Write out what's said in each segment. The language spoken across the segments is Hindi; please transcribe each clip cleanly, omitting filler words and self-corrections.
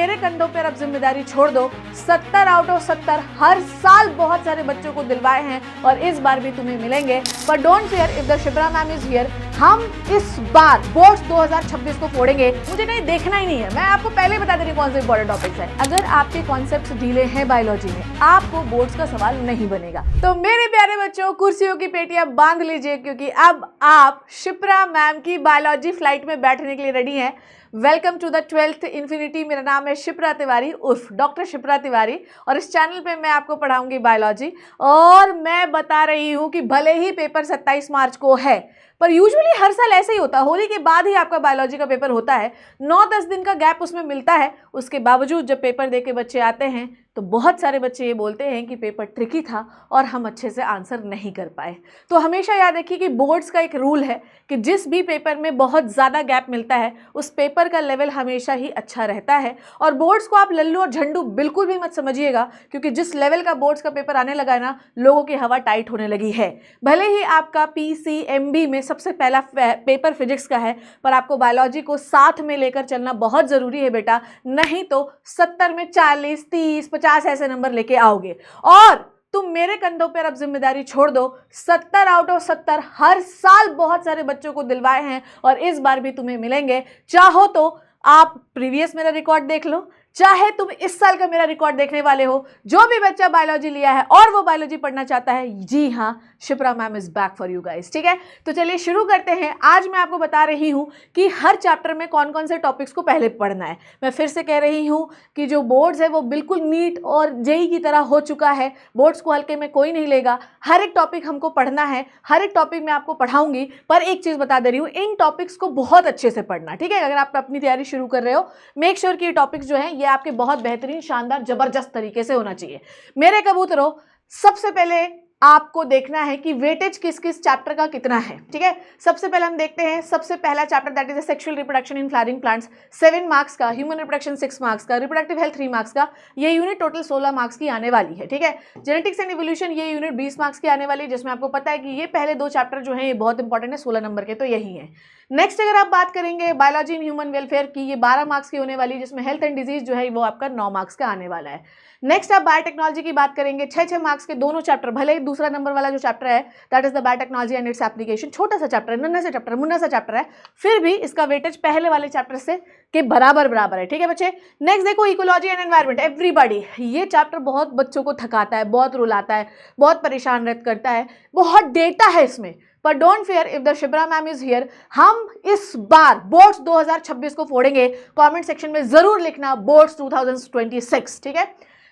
मेरे कंधों पर अब जिम्मेदारी छोड़ दो। 70 आउट ऑफ 70 हर साल बहुत सारे बच्चों को दिलवाए हैं और इस बार भी तुम्हें मिलेंगे। पर don't fear if the Shipra ma'am is here. हम इस बार बोर्ड्स 2026 को फोड़ेंगे। मुझे कहीं देखना ही नहीं है, मैं आपको पहले बता दे रही कौन से इंपॉर्टेंट टॉपिक्स हैं। अगर आपके कॉन्सेप्ट्स ढीले हैं बायोलॉजी में, आपको बोर्ड्स का सवाल नहीं बनेगा। तो मेरे प्यारे बच्चों, कुर्सियों की पेटियां बांध लीजिए, क्योंकि अब आप शिप्रा मैम की बायोलॉजी फ्लाइट में बैठने के लिए रेडी हैं। Welcome to the 12th infinity. मेरा नाम है शिप्रा तिवारी उर्फ डॉक्टर शिप्रा तिवारी और इस चैनल पे मैं आपको पढ़ाऊंगी बायोलॉजी। और मैं बता रही हूँ कि भले ही पेपर 27 मार्च को है, पर यूजुअली हर साल ऐसे ही होता है, होली के बाद ही आपका बायोलॉजी का पेपर होता है। 9-10 दिन का गैप उसमें मिलता है। उसके बावजूद जब पेपर दे के बच्चे आते हैं तो बहुत सारे बच्चे ये बोलते हैं कि पेपर ट्रिकी था और हम अच्छे से आंसर नहीं कर पाए। तो हमेशा याद रखिए कि बोर्ड्स का एक रूल है कि जिस भी पेपर में बहुत ज़्यादा गैप मिलता है उस पेपर का लेवल हमेशा ही अच्छा रहता है। और बोर्ड्स को आप लल्लू और झंडू बिल्कुल भी मत समझिएगा, क्योंकि जिस लेवल का बोर्ड्स का पेपर आने लगा है ना, लोगों की हवा टाइट होने लगी है। भले ही आपका PCMB में सबसे पहला पेपर फिजिक्स का है, पर आपको बायोलॉजी को साथ में लेकर चलना बहुत ज़रूरी है बेटा, नहीं तो 70 में 40, 30, 50 ऐसे नंबर लेके आओगे। और तुम मेरे कंधों पर अब जिम्मेदारी छोड़ दो। 70 आउट ऑफ 70 हर साल बहुत सारे बच्चों को दिलवाए हैं और इस बार भी तुम्हें मिलेंगे। चाहो तो आप प्रीवियस मेरा रिकॉर्ड देख लो, चाहे तुम इस साल का मेरा रिकॉर्ड देखने वाले हो। जो भी बच्चा बायोलॉजी लिया है और वो बायोलॉजी पढ़ना चाहता है, जी हाँ, Shipra ma'am is back for you guys. ठीक है, तो चलिए शुरू करते हैं। आज मैं आपको बता रही हूँ कि हर चैप्टर में कौन कौन से टॉपिक्स को पहले पढ़ना है। मैं फिर से कह रही हूँ कि जो बोर्ड्स है वो बिल्कुल नीट और जेई की तरह हो चुका है। बोर्ड्स को हल्के में कोई नहीं लेगा। हर एक टॉपिक हमको पढ़ना है, हर एक टॉपिक मैं आपको पढ़ाऊंगी। पर एक चीज़ बता दे रही हूँ, इन टॉपिक्स को बहुत अच्छे से पढ़ना। ठीक है, अगर आप अपनी तैयारी शुरू कर रहे हो, मेक श्योर कि ये टॉपिक्स जो है ये आपके बहुत बेहतरीन, शानदार, जबरदस्त तरीके से होना चाहिए। मेरे कबूतरों, सबसे पहले आपको देखना है कि वेटेज किस किस चैप्टर का कितना है। ठीक है, सबसे पहले हम देखते हैं सबसे पहला chapter, that is sexual reproduction in flowering plants, 7 marks का, ह्यूमन रिप्रोडक्शन 6 मार्क्स का, रिप्रोडक्टिव हेल्थ 3 मार्क्स का। ये यूनिट टोटल 16 मार्क्स की आने वाली है। ठीक है, जेनेटिक्स एंड इवोल्यूशन ये यूनिट 20 मार्क्स की आने वाली है, जिसमें आपको पता है कि ये पहले 2 चैप्टर जो है ये बहुत इंपॉर्टेंट है, 16 नंबर के तो यही है। नेक्स्ट अगर आप बात करेंगे बायोलॉजी इन ह्यूमन वेलफेयर की, ये 12 मार्क्स की होने वाली है, जिसमें हेल्थ एंड डिजीज जो है वो आपका 9 मार्क्स का आने वाला है। नेक्स्ट आप बायोटेक्नोलॉजी की बात करेंगे, 6 मार्क्स के दोनों चैप्टर, भले ही दूसरा नंबर वाला जो चैप्टर है that is the biotechnology and its application, छोटा सा चैप्टर है, नन्हा सा चैप्टर, मुन्ना सा चैप्टर है, फिर भी इसका वेटेज पहले वाले चैप्टर से के बराबर है। ठीक है बच्चे, नेक्स्ट देखो इकोलॉजी एंड एनवायरनमेंट, एवरीबॉडी। ये चैप्टर बहुत बच्चों को थकाता है, बहुत रुलाता है, बहुत परेशान करता है, बहुत डेटा है इसमें। पर don't fear if the Shipra ma'am is here. हम इस बार बोर्ड्स 2026 को फोड़ेंगे। कमेंट सेक्शन में जरूर लिखना बोर्ड्स 2026। ठीक है,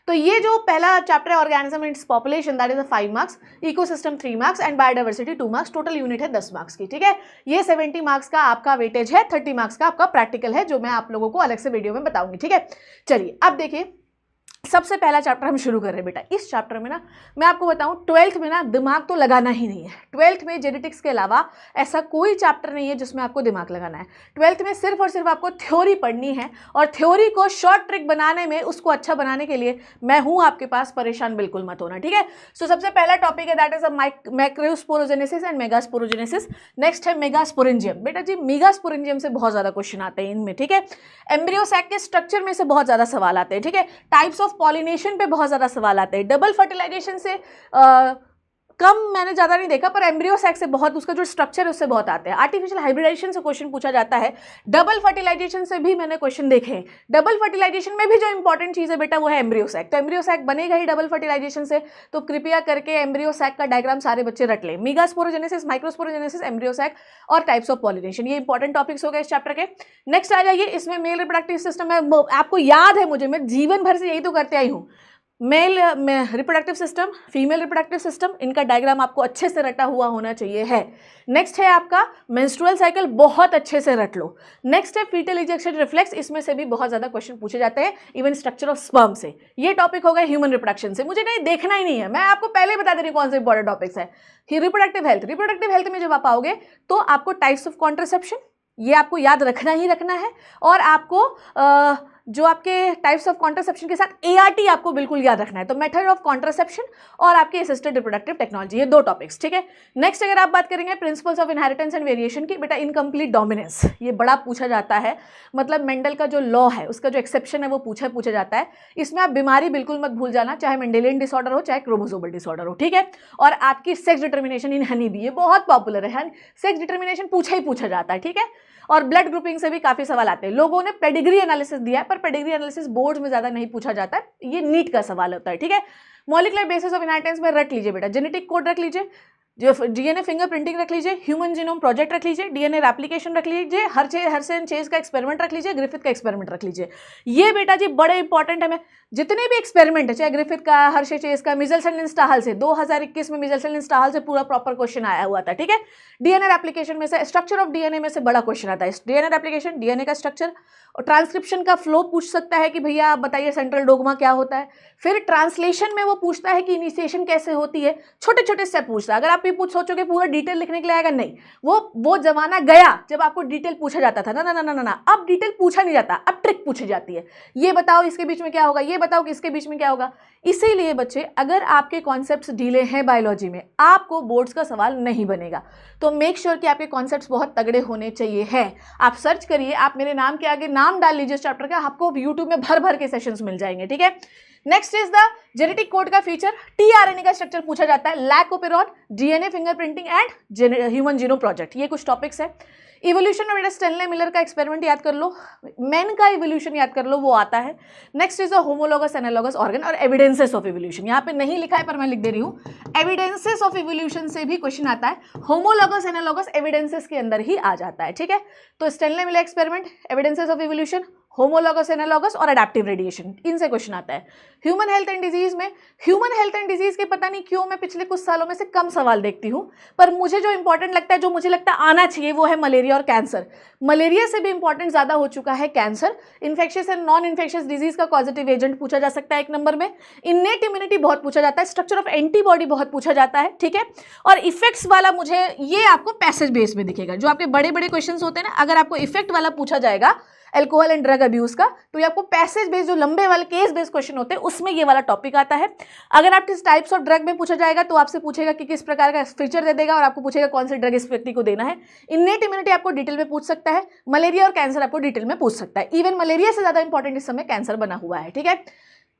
तो ये जो पहला चैप्टर है organism and its population, that is 5 marks, ecosystem 3 marks and biodiversity 2 marks, total unit है 10 मार्क्स की। ठीक है, ये 70 मार्क्स का आपका वेटेज है, 30 मार्क्स का आपका प्रैक्टिकल है, जो मैं आप लोगों को अलग से वीडियो में बताऊंगी। ठीक है, चलिए अब देखिए सबसे पहला चैप्टर हम शुरू कर रहे हैं बेटा। इस चैप्टर में ना मैं आपको बताऊं, 12th में ना दिमाग तो लगाना ही नहीं है। 12th में जेनेटिक्स के अलावा ऐसा कोई चैप्टर नहीं है जिसमें आपको दिमाग लगाना है। 12th में सिर्फ और सिर्फ आपको थ्योरी पढ़नी है, और थ्योरी को शॉर्ट ट्रिक बनाने में, उसको अच्छा बनाने के लिए मैं हूं आपके पास, परेशान बिल्कुल मत होना। ठीक है, सो सबसे पहला टॉपिक है that is macrosporogenesis and megasporogenesis. Next है मेगास्पोरेंजियम। बेटा जी मेगास्पोरेंजियम से बहुत ज्यादा क्वेश्चन आते हैं इनमें। ठीक है, एम्ब्रियो सैक के स्ट्रक्चर में से बहुत ज्यादा सवाल आते हैं। ठीक है, टाइप्स ऑफ पॉलिनेशन पे बहुत ज्यादा सवाल आते हैं। डबल फर्टिलाइजेशन से कम मैंने ज्यादा नहीं देखा, पर एम्ब्रियो सैक से बहुत, उसका जो स्ट्रक्चर है उससे बहुत आते हैं। आर्टिफिशियल हाइब्रिडाइजेशन से क्वेश्चन पूछा जाता है। डबल फर्टिलाइजेशन से भी मैंने क्वेश्चन देखे हैं। डबल फर्टिलाइजेशन में भी जो इंपॉर्टेंट चीज है बेटा वो है एम्ब्रियो सैक। तो एम्ब्रियो सैक बनेगा ही डबल फर्टिलाइजेशन से, तो कृपया करके एम्ब्रियो सैक का डायग्राम सारे बच्चे रट लें। मेगास्पोरोजेनेसिस, माइक्रोस्पोरोजेनेसिस, एम्ब्रियो सैक और टाइप्स ऑफ पॉलिनेशन, ये इंपॉर्टेंट टॉपिक्स हो गए इस चैप्टर के। नेक्स्ट आ जाइए, इसमें मेल रिप्रोडक्टिव सिस्टम है। आपको याद है, मुझे, मैं जीवन भर से यही तो करते आई हूँ। Male reproductive system, female reproductive system, इनका डायग्राम आपको अच्छे से रटा हुआ होना चाहिए है। नेक्स्ट है आपका मेंस्ट्रुअल साइकिल, बहुत अच्छे से रट लो। नेक्स्ट है फीटल इजेक्शन रिफ्लेक्स, इसमें से भी बहुत ज्यादा क्वेश्चन पूछे जाते हैं, इवन स्ट्रक्चर ऑफ स्पर्म से। ये टॉपिक हो गए ह्यूमन रिप्रोडक्शन से, मुझे कहीं देखना ही नहीं है, मैं आपको पहले बता दे रही हूँ कौन से इंपॉर्टेंट टॉपिक्स है। रिप्रोडक्टिव हेल्थ, रिप्रोडक्टिव हेल्थ में जब आप आओगे तो आपको टाइप्स ऑफ कॉन्ट्रासेप्शन ये आपको याद रखना ही रखना है, और आपको जो आपके टाइप्स ऑफ कॉन्ट्रासेप्शन के साथ ART आपको बिल्कुल याद रखना है। तो मेथड ऑफ कॉन्ट्रासेप्शन और आपकी असिस्टेड रिप्रोडक्टिव टेक्नोलॉजी, ये 2 टॉपिक्स, ठीक है। नेक्स्ट अगर आप बात करेंगे principles of inheritance and variation की, बेटा इनकम्प्लीट डोमिनेंस, ये बड़ा पूछा जाता है, मतलब मेंडल का जो लॉ है उसका जो एक्सेप्शन है वो पूछा जाता है। इसमें आप बीमारी बिल्कुल मत भूल जाना, चाहे मेंडेलियन डिसऑर्डर हो चाहे क्रोमोसोमल डिसऑर्डर हो, ठीक है। और आपकी sex determination in honey bee, ये बहुत पॉपुलर है, सेक्स डिटर्मिनेशन पूछा जाता है, ठीक है। और ब्लड ग्रुपिंग से भी काफी सवाल आते हैं। लोगों ने पेडिग्री एनालिसिस दिया है, पर पेडिग्री एनालिसिस बोर्ड्स में ज्यादा नहीं पूछा जाता है, ये नीट का सवाल होता है, ठीक है। मॉलिक्यूलर बेसिस ऑफ इनहेरिटेंस में रख लीजिए बेटा, जेनेटिक कोड रख लीजिए, जो DNA फिंगरप्रिंटिंग रख लीजिए, ह्यूमन जीनोम प्रोजेक्ट रख लीजिए, DNA रेप्लिकेशन रख लीजिए, हर्सेन चेज का एक्सपेरिमेंट रख लीजिए, ग्रिफिथ का एक्सपेरिमेंट रख लीजिए। ये बेटा जी बड़े इंपॉर्टेंट है। जितने भी एक्सपेरिमेंट है, चाहे ग्रिफिथ का, हर्शे चेज का, मिजेल्सन स्टाहल से 2021 में मिजेल्सन स्टाहल से पूरा प्रॉपर क्वेश्चन आया हुआ था, ठीक है। DNA रेप्लिकेशन में से, स्ट्रक्चर ऑफ DNA में से बड़ा क्वेश्चन आता है, DNA रेप्लिकेशन, DNA का स्ट्रक्चर और ट्रांसक्रिप्शन का फ्लो पूछ सकता है कि भैया आप बताइए सेंट्रल डोग्मा क्या होता है। फिर ट्रांसलेशन में वो पूछता है कि इनिशिएशन कैसे होती है, छोटे छोटे स्टेप पूछता है। अगर आप ये सोचोगे पूरा डिटेल लिखने के लिए आएगा, नहीं, वो जमाना गया जब आपको डिटेल पूछा जाता था, ना ना ना ना ना, अब डिटेल पूछा नहीं जाता, अब ट्रिक पूछी जाती है। ये बताओ इसके बीच में क्या होगा, ये बताओ कि इसके बीच में क्या होगा। इसीलिए बच्चे, अगर आपके कॉन्सेप्ट्स ढीले हैं बायोलॉजी में, आपको बोर्ड्स का सवाल नहीं बनेगा। तो मेक श्योर कि आपके कॉन्सेप्ट्स बहुत तगड़े होने चाहिए हैं। आप सर्च करिए, आप मेरे नाम के आगे नाम डाल लीजिए चैप्टर का, आपको यूट्यूब में भर भर के सेशंस मिल जाएंगे, ठीक है। Next is the genetic code का फीचर, tRNA का स्ट्रक्चर पूछा जाता है, lac operon, DNA fingerprinting and human genome project, ये कुछ टॉपिक्स है। इवोल्यूशन में बेटा स्टेनले मिलर का एक्सपेरिमेंट याद कर लो, मेन का इवोल्यूशन याद कर लो, वो आता है। Next is the homologous analogous organ और एविडेंसेस ऑफ इवोल्यूशन, यहाँ पे नहीं लिखा है पर मैं लिख दे रही हूँ, एविडेंसेस ऑफ इवोल्यूशन से भी क्वेश्चन आता है। होमोलॉगस एनालॉगस एविडेंसेस के अंदर ही आ जाता है, ठीक है। तो Stanley Miller experiment, evidences of evolution, homologous analogous और एडेप्टिव रेडिएशन, इनसे क्वेश्चन आता है। ह्यूमन हेल्थ एंड डिजीज में, ह्यूमन हेल्थ एंड डिजीज के पता नहीं क्यों मैं पिछले कुछ सालों में से कम सवाल देखती हूँ, पर मुझे जो इंपॉर्टेंट लगता है, जो मुझे लगता है आना चाहिए, वो है मलेरिया और कैंसर। मलेरिया से भी इंपॉर्टेंट ज्यादा हो चुका है cancer. Infectious and non infectious disease का पॉजिटिव एजेंट पूछा जा सकता है 1 नंबर में। इनेट इम्यूनिटी बहुत पूछा जाता है, स्ट्रक्चर ऑफ एंटीबॉडी बहुत पूछा जाता है, ठीक है। और इफेक्ट्स वाला मुझे, ये आपको पैसेज बेस में दिखेगा, जो आपके बड़े बड़े क्वेश्चन होते हैं ना, अगर आपको इफेक्ट वाला पूछा जाएगा अल्कोहल एंड ड्रग अब्यूज का, तो ये आपको पैसेज बेस्ड, जो लंबे वाले केस बेस्ड क्वेश्चन होते हैं, उसमें ये वाला टॉपिक आता है। अगर आप किस टाइप्स ऑफ ड्रग में पूछा जाएगा, तो आपसे पूछेगा कि किस प्रकार का फीचर दे देगा और आपको पूछेगा कौन से ड्रग इस व्यक्ति को देना है। इनेट इम्यूनिटी आपको डिटेल में पूछ सकता है, मलेरिया और कैंसर आपको डिटेल में पूछ सकता है। इवन मलेरिया से ज्यादा इंपॉर्टेंट इस समय कैंसर बना हुआ है, ठीक है।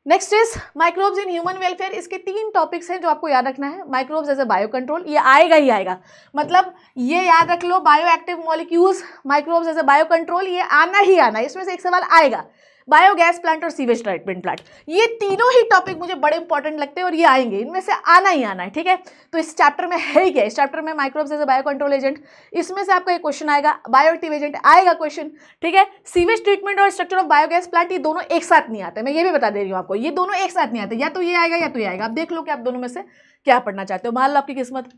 Next is microbes in human welfare, इसके 3 टॉपिक्स हैं जो आपको याद रखना है। Microbes as a bio control, ये आएगा ही आएगा, मतलब ये याद रख लो, bio active molecules, microbes as a bio control, ये आना ही आना है, इसमें से एक सवाल आएगा। बायोगैस प्लांट और सीवेज ट्रीटमेंट प्लांट, ये तीनों ही टॉपिक मुझे बड़े इंपॉर्टेंट लगते हैं और ये आएंगे, इनमें से आना ही आना है, ठीक है। तो इस चैप्टर में है ही क्या, इस चैप्टर में microbes as a bio control agent, इसमें से आपका एक क्वेश्चन आएगा, बायो एक्टिव एजेंट आएगा क्वेश्चन, ठीक है। सीवेज ट्रीटमेंट और स्ट्रक्चर ऑफ बायोगैस प्लांट, ये दोनों एक साथ नहीं आते, मैं ये भी बता दे रही हूँ आपको, ये दोनों एक साथ नहीं आते, या तो ये आएगा या तो ये आएगा। आप देख लो कि आप दोनों में से क्या पढ़ना चाहते हो। मान लो आपकी किस्मत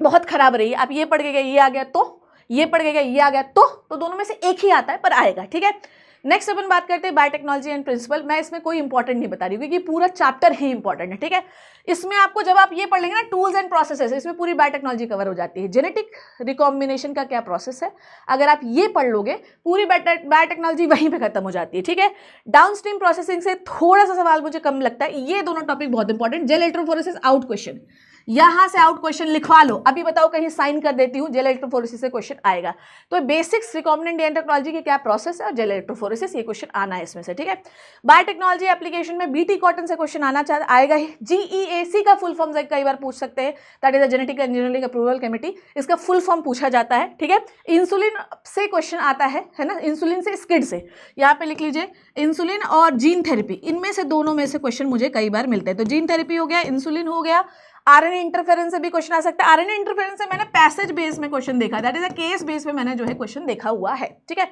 बहुत खराब रही, आप ये पढ़ के गए, ये आ गया, तो ये पढ़ के गए, ये आ गया, तो दोनों में से एक ही आता है, पर आएगा, ठीक है। नेक्स्ट अपन बात करते हैं बायोटेक्नोलॉजी एंड प्रिंसिपल। मैं इसमें कोई इंपॉर्टेंट नहीं बता रही हूँ, क्योंकि पूरा चैप्टर ही इंपॉर्टेंट है, ठीक है। इसमें आपको जब आप ये पढ़ लेंगे ना, टूल्स एंड प्रोसेसेस, इसमें पूरी बायोटेक्नोलॉजी कवर हो जाती है। जेनेटिक रिकॉम्बिनेशन का क्या प्रोसेस है, अगर आप ये पढ़ लोगे, पूरी बायोटेक्नोलॉजी वहीं पे खत्म हो जाती है, ठीक है। डाउनस्ट्रीम प्रोसेसिंग से थोड़ा सा सवाल मुझे कम लगता है, ये दोनों टॉपिक बहुत important. Gel electrophoresis out question, यहां से आउट क्वेश्चन लिखवा लो, अभी बताओ कहीं साइन कर देती हूं, जेल इलेक्ट्रोफोरेसिस से क्वेश्चन आएगा। तो बेसिक्स रिकॉम्बिनेंट डीएनए टेक्नोलॉजी के क्या प्रोसेस है और जेल इलेक्ट्रोफोरेसिस, ये क्वेश्चन आना है इसमें से, ठीक है। बायोटेक्नोलॉजी एप्लीकेशन में बीटी कॉटन से क्वेश्चन आएगा ही। जीईएसी का फुल फॉर्म कई बार पूछ सकते हैं, that is the genetic engineering approval committee, इसका फुल फॉर्म पूछा जाता है, ठीक है। इंसुलिन से क्वेश्चन आता है ना, इंसुलिन से स्किड से, यहाँ पे लिख लीजिए इंसुलिन और जीन थेरेपी, इनमें से दोनों में से क्वेश्चन मुझे कई बार मिलते हैं। तो जीन थेरेपी हो गया, इंसुलिन हो गया, आरएनए इंटरफेरेंस से भी क्वेश्चन आ सकता है। आरएनए इंटरफेरेंस से मैंने पैसेज बेस में क्वेश्चन देखा, that is a case base में मैंने जो है क्वेश्चन देखा हुआ है, ठीक है।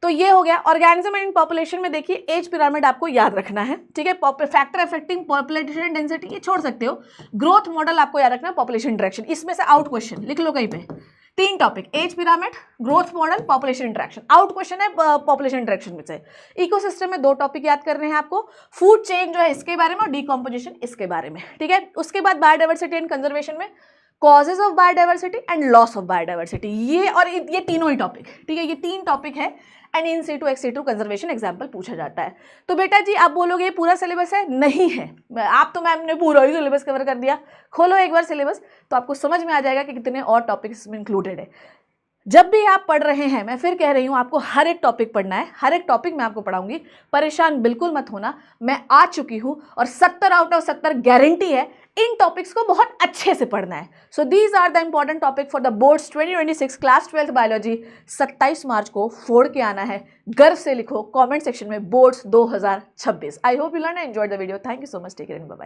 तो ये हो गया। ऑर्गेनिज्म एंड पॉपुलेशन में देखिए एज पिरामिड आपको याद रखना है, ठीक है। फैक्टर अफेक्टिंग पॉपुलेशन डेंसिटी ये छोड़ सकते हो। ग्रोथ मॉडल आपको याद रखना है, पॉपुलेशन इंटरेक्शन, इसमें से आउट क्वेश्चन लिख लो कहीं पे, 3 topic, age pyramid, growth model, population interaction, out question है पॉपुलेशन इंटरेक्शन में से। इकोसिस्टम में 2 टॉपिक याद करने हैं आपको, फूड चेन जो है इसके बारे में और डीकम्पोजिशन इसके बारे में, ठीक है। उसके बाद बायोडाइवर्सिटी एंड कंजर्वेशन में causes of biodiversity and loss of biodiversity, ये और ये तीनों ही टॉपिक, ठीक है, ये 3 टॉपिक है and in situ ex situ conservation example पूछा जाता है। तो बेटा जी आप बोलोगे ये पूरा सिलेबस है, नहीं है, आप तो मैम ने पूरा ही सिलेबस कवर कर दिया। खोलो एक बार सिलेबस तो आपको समझ में आ जाएगा कि कितने और टॉपिक्स में इंक्लूडेड है। जब भी आप पढ़ रहे हैं, मैं फिर कह रही हूँ आपको हर एक टॉपिक पढ़ना है, हर एक टॉपिक मैं आपको पढ़ाऊंगी, परेशान बिल्कुल मत होना, मैं आ चुकी हूँ और 70 आउट ऑफ 70 गारंटी है इन टॉपिक्स को बहुत अच्छे से पढ़ना है। So these are the important topic for the boards 2026 class 12th biology. 27 March को फोड़ के आना है, गर्व से लिखो कॉमेंट सेक्शन में boards 2026। I hope you learn and enjoyed the video. Thank you so much, take care, bye bye.